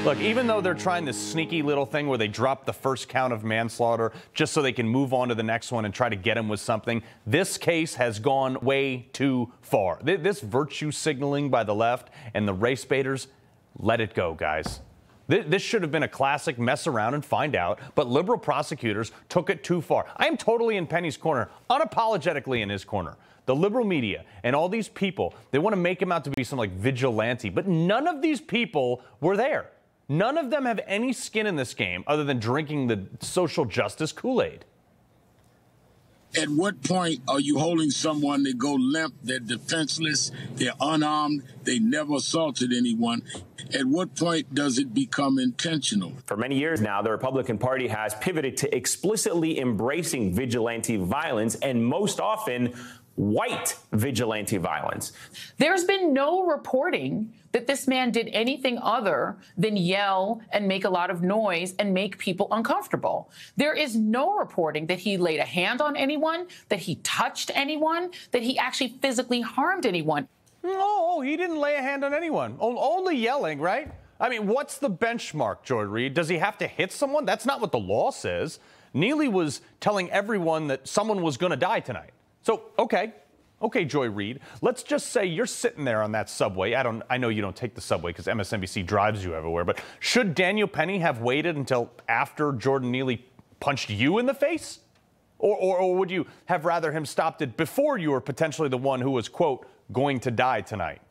Look, even though they're trying this sneaky little thing where they drop the first count of manslaughter just so they can move on to the next one and try to get him with something, this case has gone way too far. This virtue signaling by the left and the race baiters, let it go, guys. This should have been a classic mess around and find out, but liberal prosecutors took it too far. I am totally in Penny's corner, unapologetically in his corner. The liberal media and all these people, they want to make him out to be some like vigilante, but none of these people were there. None of them have any skin in this game other than drinking the social justice Kool-Aid. At what point are you holding someone that go limp, they're defenseless, they're unarmed, they never assaulted anyone? At what point does it become intentional? For many years now, the Republican Party has pivoted to explicitly embracing vigilante violence, and most often, white vigilante violence. There's been no reporting that this man did anything other than yell and make a lot of noise and make people uncomfortable. There is no reporting that he laid a hand on anyone, that he touched anyone, that he actually physically harmed anyone. No, he didn't lay a hand on anyone. Only yelling, right? I mean, what's the benchmark, Joy Reid? Does he have to hit someone? That's not what the law says. Neely was telling everyone that someone was going to die tonight. So, okay, Joy Reid, let's just say you're sitting there on that subway. I know you don't take the subway because MSNBC drives you everywhere, but should Daniel Penny have waited until after Jordan Neely punched you in the face? Or would you have rather him stopped it before you were potentially the one who was, quote, going to die tonight?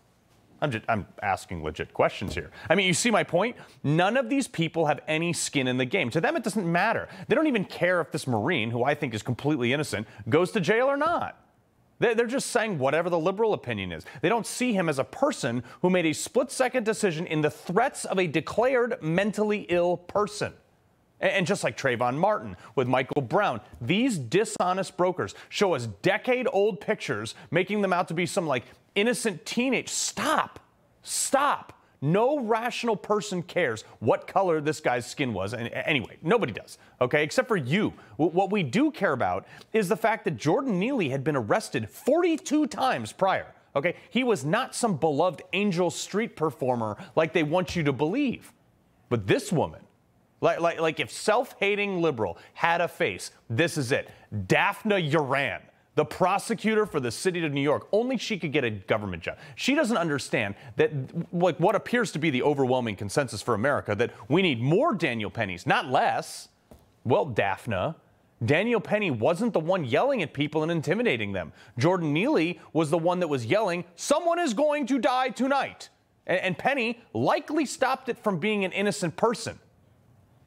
I'm asking legit questions here. I mean, you see my point? None of these people have any skin in the game. To them, it doesn't matter. They don't even care if this Marine, who I think is completely innocent, goes to jail or not. They're just saying whatever the liberal opinion is. They don't see him as a person who made a split-second decision in the threats of a declared mentally ill person. And just like Trayvon Martin with Michael Brown, these dishonest brokers show us decade-old pictures, making them out to be some like innocent teenage. Stop. No rational person cares what color this guy's skin was. And anyway, nobody does, okay, except for you. What we do care about is the fact that Jordan Neely had been arrested 42 times prior, okay? He was not some beloved angel street performer like they want you to believe. But this woman, like if self-hating liberal had a face, this is it. Daphne Uran, the prosecutor for the city of New York, only she could get a government job. She doesn't understand that, like, what appears to be the overwhelming consensus for America, that we need more Daniel Pennys, not less. Well, Daphne, Daniel Penny wasn't the one yelling at people and intimidating them. Jordan Neely was the one that was yelling, "Someone is going to die tonight." And Penny likely stopped it from being an innocent person.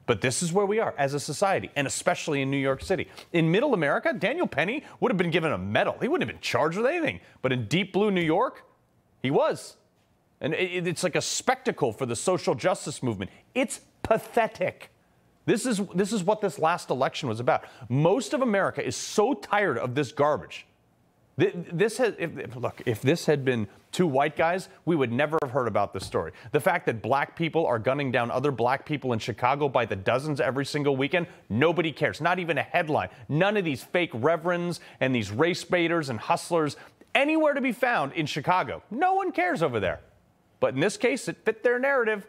But this is where we are as a society, and especially in New York City. In middle America, Daniel Penny would have been given a medal. He wouldn't have been charged with anything. But in deep blue New York, he was. And it's like a spectacle for the social justice movement. It's pathetic. This is what this last election was about. Most of America is so tired of this garbage. If this had been two white guys, we would never have heard about this story. The fact that black people are gunning down other black people in Chicago by the dozens every single weekend, nobody cares. Not even a headline. None of these fake reverends and these race baiters and hustlers anywhere to be found in Chicago. No one cares over there. But in this case, it fit their narrative.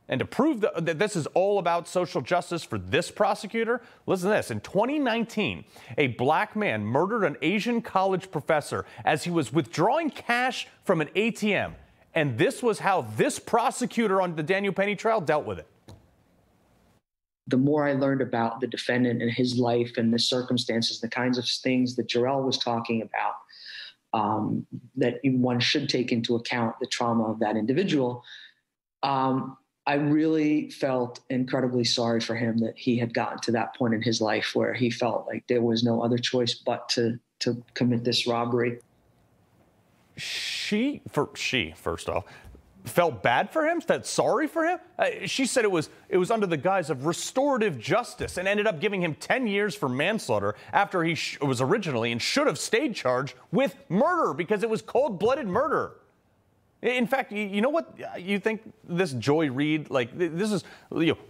And to prove that this is all about social justice for this prosecutor, listen to this. In 2019, a black man murdered an Asian college professor as he was withdrawing cash from an ATM. And this was how this prosecutor on the Daniel Penny trial dealt with it. The more I learned about the defendant and his life and the circumstances, the kinds of things that Jarrell was talking about, that one should take into account the trauma of that individual, I really felt incredibly sorry for him that he had gotten to that point in his life where he felt like there was no other choice but to commit this robbery. She, first off, felt bad for him, felt sorry for him. She said it was under the guise of restorative justice and ended up giving him 10 years for manslaughter after he was originally and should have stayed charged with murder because it was cold-blooded murder. In fact, you know what? You think this Joy Reid, like this is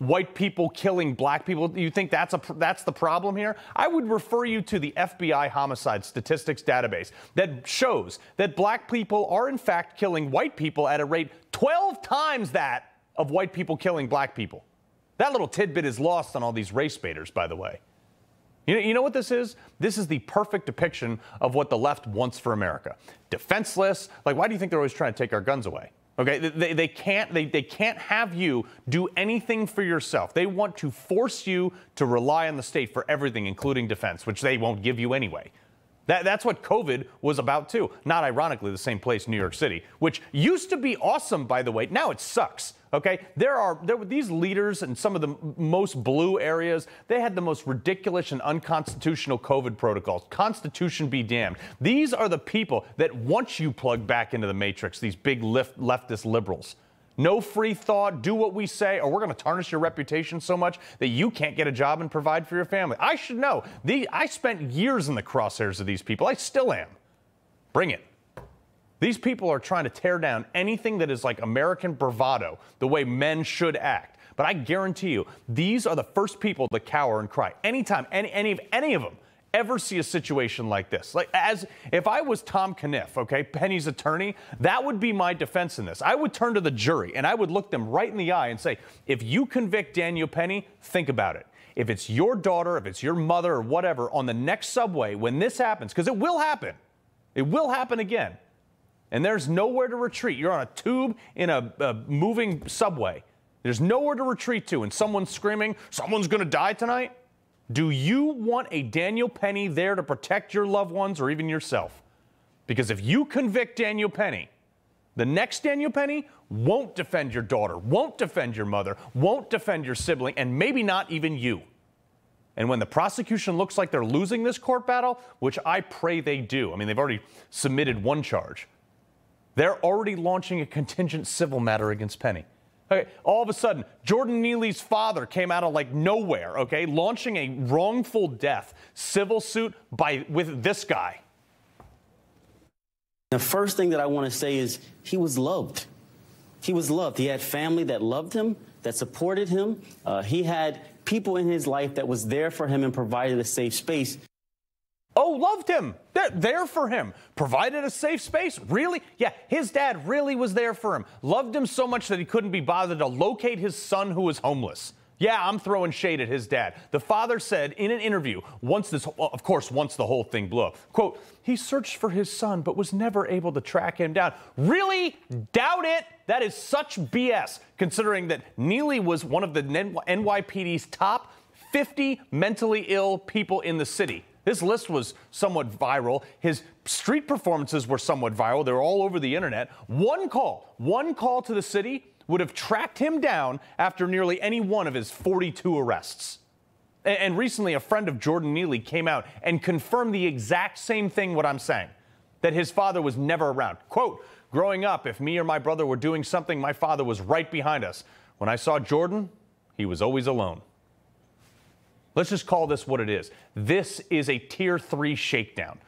white people killing black people? You think that's the problem here? I would refer you to the FBI homicide statistics database that shows that black people are in fact killing white people at a rate 12 times that of white people killing black people. That little tidbit is lost on all these race baiters, by the way. You know what this is? This is the perfect depiction of what the left wants for America. Defenseless. Like, why do you think they're always trying to take our guns away? Okay, they can't have you do anything for yourself. They want to force you to rely on the state for everything, including defense, which they won't give you anyway. That's what COVID was about, too. Not ironically, the same place, New York City, which used to be awesome, by the way. Now it sucks, okay? There were these leaders in some of the most blue areas. They had the most ridiculous and unconstitutional COVID protocols. Constitution be damned. These are the people that want you plugged back into the matrix, these big leftist liberals. No free thought, do what we say, or we're going to tarnish your reputation so much that you can't get a job and provide for your family. I should know. I spent years in the crosshairs of these people. I still am. Bring it. These people are trying to tear down anything that is like American bravado, the way men should act. But I guarantee you, these are the first people to cower and cry. Anytime any of them ever see a situation like this. Like, as if I was Tom Caniff, okay, Penny's attorney, that would be my defense in this. I would turn to the jury and I would look them right in the eye and say, if you convict Daniel Penny, think about it. If it's your daughter, if it's your mother or whatever, on the next subway, when this happens, because it will happen again, and there's nowhere to retreat. You're on a tube in a moving subway. There's nowhere to retreat to, and someone's screaming, someone's going to die tonight. Do you want a Daniel Penny there to protect your loved ones or even yourself? Because if you convict Daniel Penny, the next Daniel Penny won't defend your daughter, won't defend your mother, won't defend your sibling, and maybe not even you. And when the prosecution looks like they're losing this court battle, which I pray they do, I mean, they've already submitted one charge, they're already launching a contingent civil matter against Penny. Okay, all of a sudden, Jordan Neely's father came out of like nowhere, okay, launching a wrongful death civil suit with this guy. The first thing that I want to say is he was loved. He was loved. He had family that loved him, that supported him. He had people in his life that was there for him and provided a safe space. Oh, loved him. They're there for him. Provided a safe space? Really? Yeah, his dad really was there for him. Loved him so much that he couldn't be bothered to locate his son who was homeless. Yeah, I'm throwing shade at his dad. The father said in an interview, once the whole thing blew up, quote, he searched for his son but was never able to track him down. Really? Doubt it. That is such BS, considering that Neely was one of the NYPD's top 50 mentally ill people in the city. His list was somewhat viral. His street performances were somewhat viral. They were all over the internet. One call to the city would have tracked him down after nearly any one of his 42 arrests. And recently, a friend of Jordan Neely came out and confirmed the exact same thing what I'm saying, that his father was never around. Quote, growing up, if me or my brother were doing something, my father was right behind us. When I saw Jordan, he was always alone. Let's just call this what it is. This is a Tier 3 shakedown.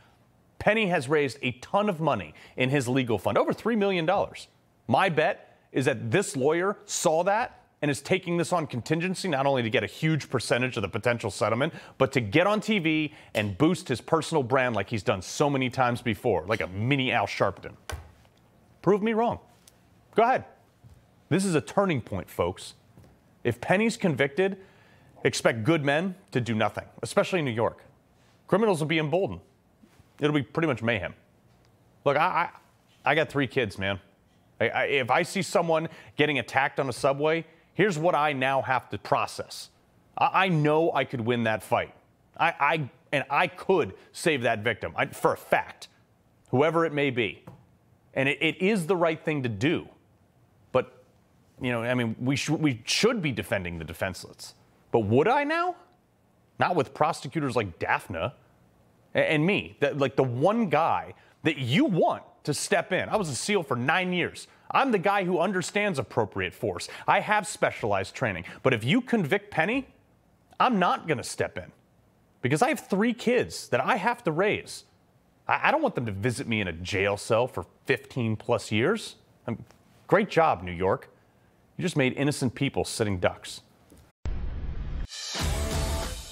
Penny has raised a ton of money in his legal fund, over $3 million. My bet is that this lawyer saw that and is taking this on contingency, not only to get a huge percentage of the potential settlement, but to get on TV and boost his personal brand like he's done so many times before, like a mini Al Sharpton. Prove me wrong. Go ahead. This is a turning point, folks. If Penny's convicted, expect good men to do nothing, especially in New York. Criminals will be emboldened. It'll be pretty much mayhem. Look, I got 3 kids, man. If I see someone getting attacked on a subway, here's what I now have to process. I know I could win that fight. I could save that victim for a fact, whoever it may be. And it is the right thing to do. But, you know, I mean, we should be defending the defenseless. But would I now? Not with prosecutors like Daphne and me, like the one guy that you want to step in. I was a SEAL for 9 years. I'm the guy who understands appropriate force. I have specialized training. But if you convict Penny, I'm not going to step in because I have 3 kids that I have to raise. I don't want them to visit me in a jail cell for 15 plus years. Great job, New York. You just made innocent people sitting ducks.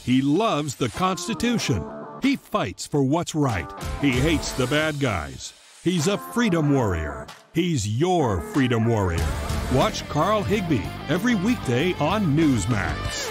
He loves the Constitution. He fights for what's right. He hates the bad guys. He's a freedom warrior. He's your freedom warrior. Watch Carl Higbie every weekday on Newsmax.